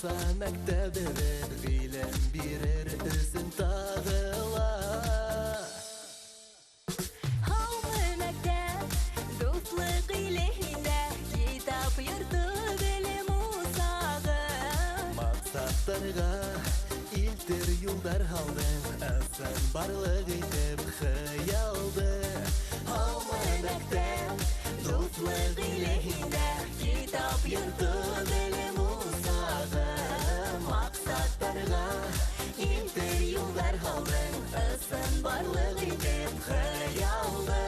Булса мәктәбең гыйлем бирер өсөн тагыла. Һаумы мәктәп, дуслык илендә, китап йорты белем усагы. Максаттарга илтер юлдар халдың, әсән барлык итеп хыялды. Һаумы мәктәп, дуслык илендә, китап йорты белем усагы. Максаттарга илтер юлдар халдың, әсән барлык итеп хыялды.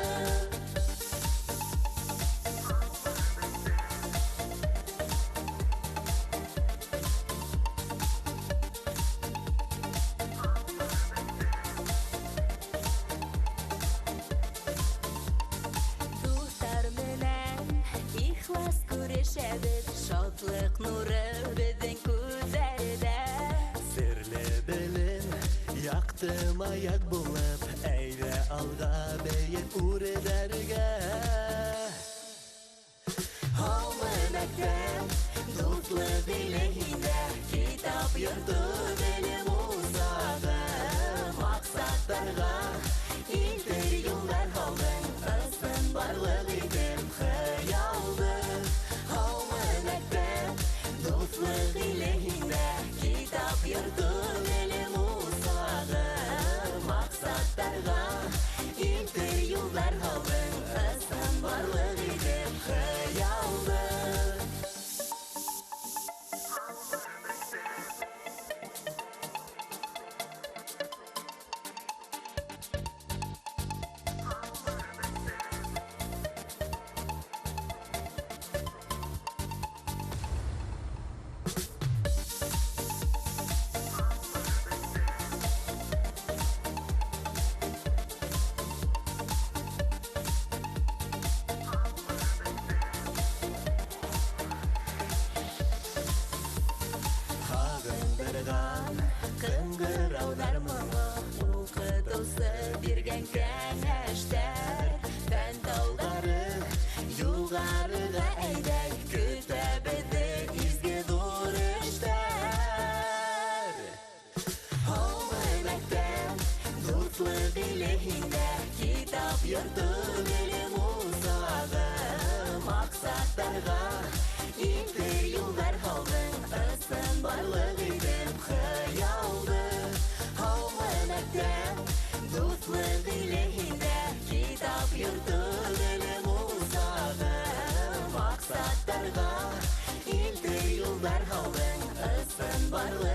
Шатлык нуры безнең күзләрдә. Серле белем якты маяк булып, әйдә алга бәйек үрдәргә. Һаумы мәктәп, дуслык илендә, китап йорты белем усагы. Максаттарга илтер юллар халдың, ысын барлык итеп хыялды. Дуслык илендә, китап йорты белем усагы. Максаттарга илтер юллар халдың, ысын барлык итеп хыялды. Кыңгыраудар моңы, укытусы биргән кәңәштәр. Фән таулары югарыга әйдәк, көтә безне изге зур эшләр. Һаумы мәктәп, дуслык илендә, китап йорты белем усагы. Максаттарга илтер юллар халдың, ысын барлык итеп хыялды. Һаумы мәктәп, дуслык илендә, китап йорты белем усагы. Максаттарга илтер юллар халдың, ысын барлык